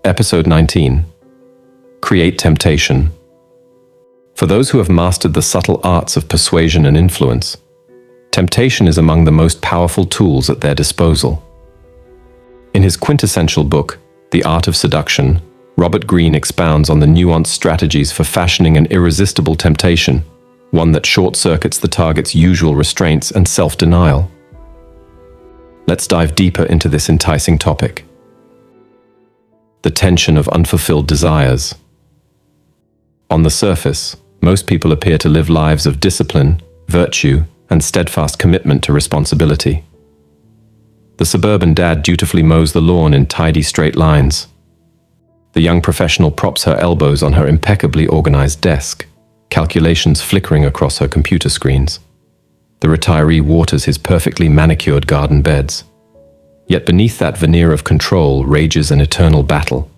Episode 19. Create Temptation. For those who have mastered the subtle arts of persuasion and influence, temptation is among the most powerful tools at their disposal. In his quintessential book, The Art of Seduction, Robert Greene expounds on the nuanced strategies for fashioning an irresistible temptation, one that short-circuits the target's usual restraints and self-denial. Let's dive deeper into this enticing topic. The tension of unfulfilled desires. On the surface, most people appear to live lives of discipline, virtue, and steadfast commitment to responsibility. The suburban dad dutifully mows the lawn in tidy straight lines. The young professional props her elbows on her impeccably organized desk, calculations flickering across her computer screens. The retiree waters his perfectly manicured garden beds. Yet beneath that veneer of control rages an eternal battle.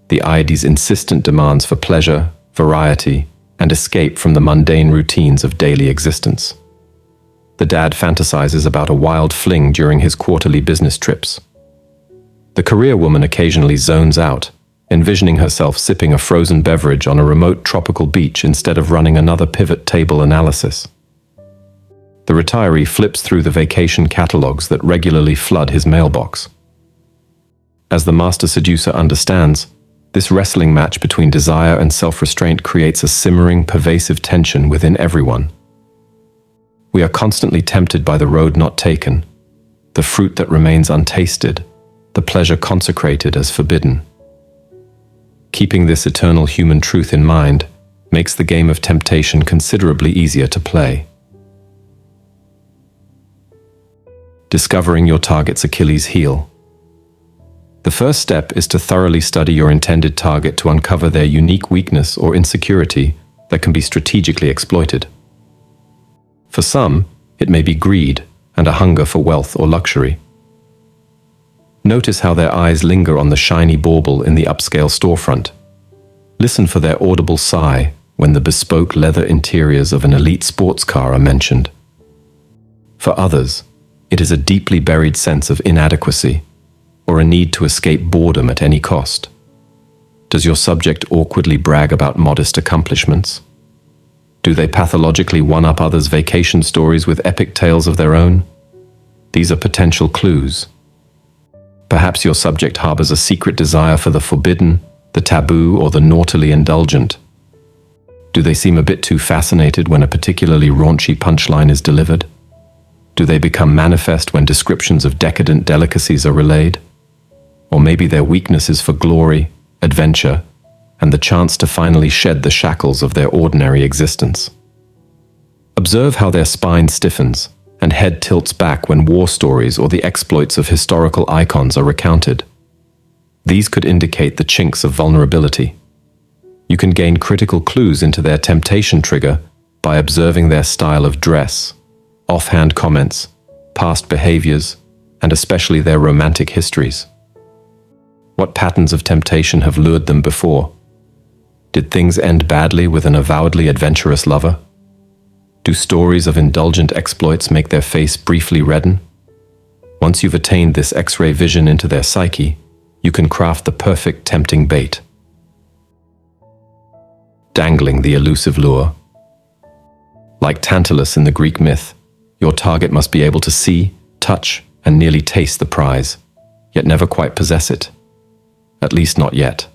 The ID's insistent demands for pleasure, variety, and escape from the mundane routines of daily existence. The dad fantasizes about a wild fling during his quarterly business trips. The career woman occasionally zones out, envisioning herself sipping a frozen beverage on a remote tropical beach instead of running another pivot table analysis. The retiree flips through the vacation catalogs that regularly flood his mailbox. As the master seducer understands, this wrestling match between desire and self-restraint creates a simmering, pervasive tension within everyone. We are constantly tempted by the road not taken, the fruit that remains untasted, the pleasure consecrated as forbidden. Keeping this eternal human truth in mind makes the game of temptation considerably easier to play. Discovering your target's Achilles heel. The first step is to thoroughly study your intended target to uncover their unique weakness or insecurity that can be strategically exploited. For some, it may be greed and a hunger for wealth or luxury. Notice how their eyes linger on the shiny bauble in the upscale storefront. Listen for their audible sigh when the bespoke leather interiors of an elite sports car are mentioned. For others, it is a deeply buried sense of inadequacy or a need to escape boredom at any cost. Does your subject awkwardly brag about modest accomplishments? Do they pathologically one-up others' vacation stories with epic tales of their own? These are potential clues. Perhaps your subject harbors a secret desire for the forbidden, the taboo, or the naughtily indulgent. Do they seem a bit too fascinated when a particularly raunchy punchline is delivered? Do they become manifest when descriptions of decadent delicacies are relayed? Or maybe their weakness is for glory, adventure, and the chance to finally shed the shackles of their ordinary existence. Observe how their spine stiffens and head tilts back when war stories or the exploits of historical icons are recounted. These could indicate the chinks of vulnerability. You can gain critical clues into their temptation trigger by observing their style of dress, offhand comments, past behaviors, and especially their romantic histories. What patterns of temptation have lured them before? Did things end badly with an avowedly adventurous lover? Do stories of indulgent exploits make their face briefly redden? Once you've attained this X-ray vision into their psyche, you can craft the perfect tempting bait. Dangling the elusive lure. Like Tantalus in the Greek myth, your target must be able to see, touch, and nearly taste the prize, yet never quite possess it. At least not yet.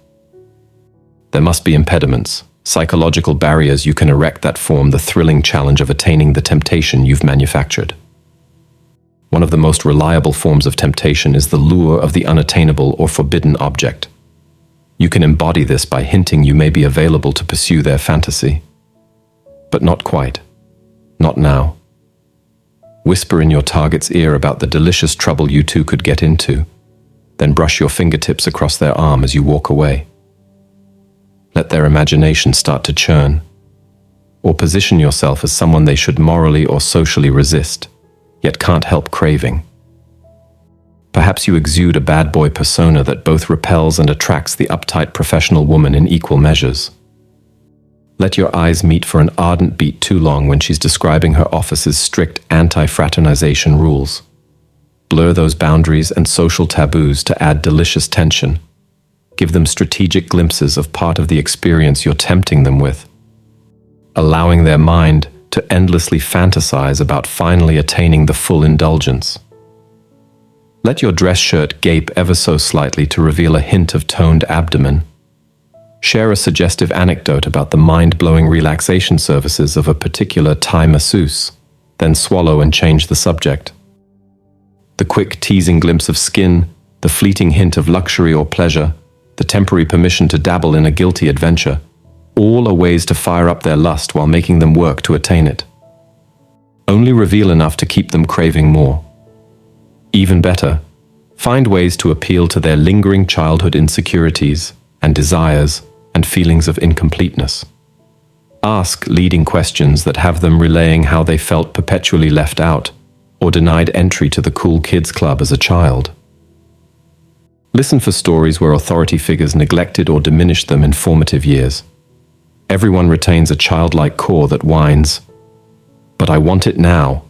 There must be impediments, psychological barriers you can erect that form the thrilling challenge of attaining the temptation you've manufactured. One of the most reliable forms of temptation is the lure of the unattainable or forbidden object. You can embody this by hinting you may be available to pursue their fantasy. But not quite. Not now. Whisper in your target's ear about the delicious trouble you two could get into, then brush your fingertips across their arm as you walk away. Let their imagination start to churn. Or position yourself as someone they should morally or socially resist, yet can't help craving. Perhaps you exude a bad boy persona that both repels and attracts the uptight professional woman in equal measures. Let your eyes meet for an ardent beat too long when she's describing her office's strict anti-fraternization rules. Blur those boundaries and social taboos to add delicious tension. Give them strategic glimpses of part of the experience you're tempting them with, allowing their mind to endlessly fantasize about finally attaining the full indulgence. Let your dress shirt gape ever so slightly to reveal a hint of toned abdomen. Share a suggestive anecdote about the mind-blowing relaxation services of a particular Thai masseuse, then swallow and change the subject. The quick teasing glimpse of skin, the fleeting hint of luxury or pleasure, the temporary permission to dabble in a guilty adventure, all are ways to fire up their lust while making them work to attain it. Only reveal enough to keep them craving more. Even better, find ways to appeal to their lingering childhood insecurities and desires and feelings of incompleteness. Ask leading questions that have them relaying how they felt perpetually left out or denied entry to the cool kids club as a child. Listen for stories where authority figures neglected or diminished them in formative years. Everyone retains a childlike core that whines, "But I want it now."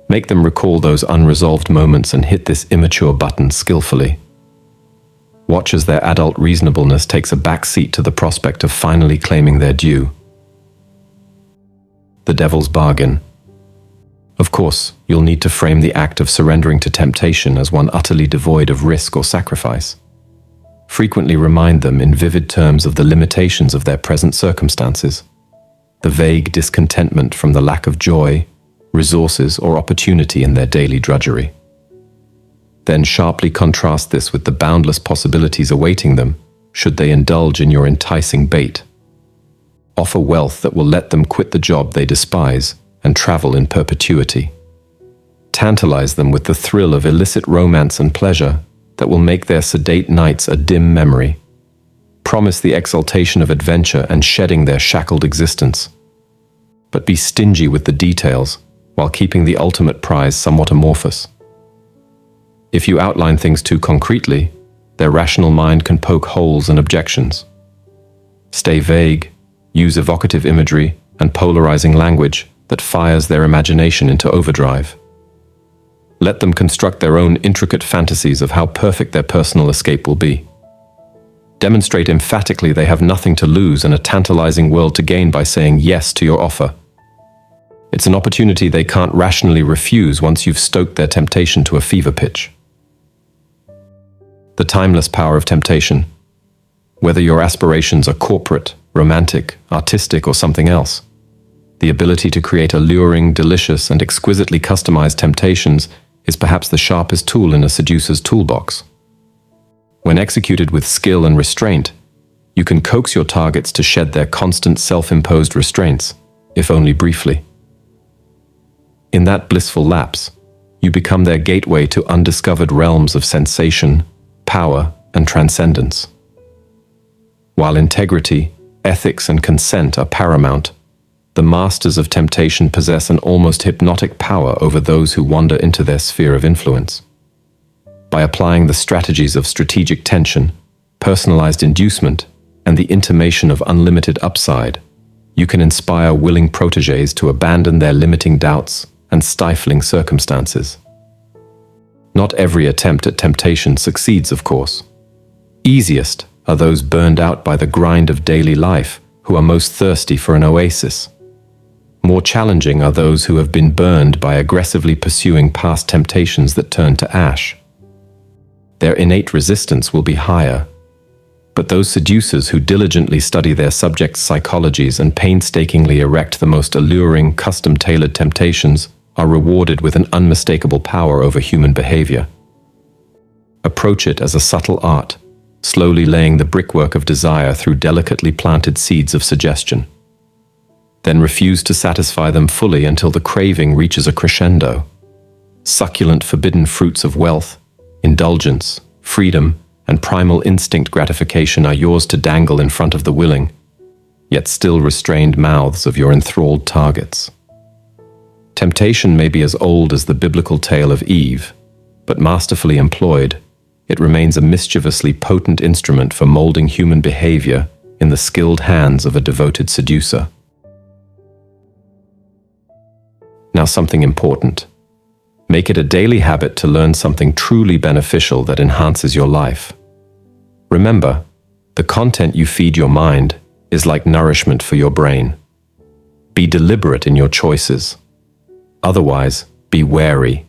Make them recall those unresolved moments and hit this immature button skillfully. Watch as their adult reasonableness takes a back seat to the prospect of finally claiming their due. The devil's bargain. Of course, you'll need to frame the act of surrendering to temptation as one utterly devoid of risk or sacrifice. Frequently remind them in vivid terms of the limitations of their present circumstances, the vague discontentment from the lack of joy, resources, or opportunity in their daily drudgery. Then sharply contrast this with the boundless possibilities awaiting them should they indulge in your enticing bait. Offer wealth that will let them quit the job they despise and travel in perpetuity. Tantalize them with the thrill of illicit romance and pleasure that will make their sedate nights a dim memory. Promise the exaltation of adventure and shedding their shackled existence. But be stingy with the details while keeping the ultimate prize somewhat amorphous. If you outline things too concretely, their rational mind can poke holes and objections. Stay vague, use evocative imagery and polarizing language that fires their imagination into overdrive. Let them construct their own intricate fantasies of how perfect their personal escape will be. Demonstrate emphatically they have nothing to lose and a tantalizing world to gain by saying yes to your offer. It's an opportunity they can't rationally refuse once you've stoked their temptation to a fever pitch. The timeless power of temptation. Whether your aspirations are corporate, romantic, artistic, or something else, the ability to create alluring, delicious, and exquisitely customized temptations is perhaps the sharpest tool in a seducer's toolbox. When executed with skill and restraint, you can coax your targets to shed their constant self-imposed restraints, if only briefly. In that blissful lapse, you become their gateway to undiscovered realms of sensation, power, and transcendence. While integrity, ethics, and consent are paramount, the masters of temptation possess an almost hypnotic power over those who wander into their sphere of influence. By applying the strategies of strategic tension, personalized inducement, and the intimation of unlimited upside, you can inspire willing protégés to abandon their limiting doubts and stifling circumstances. Not every attempt at temptation succeeds, of course. Easiest are those burned out by the grind of daily life who are most thirsty for an oasis. More challenging are those who have been burned by aggressively pursuing past temptations that turn to ash. Their innate resistance will be higher, but those seducers who diligently study their subjects' psychologies and painstakingly erect the most alluring, custom-tailored temptations are rewarded with an unmistakable power over human behavior. Approach it as a subtle art, slowly laying the brickwork of desire through delicately planted seeds of suggestion. Then refuse to satisfy them fully until the craving reaches a crescendo. Succulent forbidden fruits of wealth, indulgence, freedom, and primal instinct gratification are yours to dangle in front of the willing, yet still restrained mouths of your enthralled targets. Temptation may be as old as the biblical tale of Eve, but masterfully employed, it remains a mischievously potent instrument for molding human behavior in the skilled hands of a devoted seducer. Now, something important. Make it a daily habit to learn something truly beneficial that enhances your life. Remember, the content you feed your mind is like nourishment for your brain. Be deliberate in your choices. Otherwise, be wary.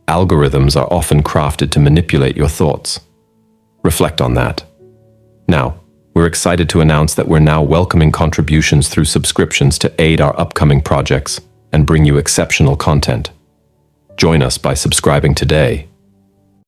Algorithms are often crafted to manipulate your thoughts. Reflect on that. Now, we're excited to announce that we're now welcoming contributions through subscriptions to aid our upcoming projects and bring you exceptional content. Join us by subscribing today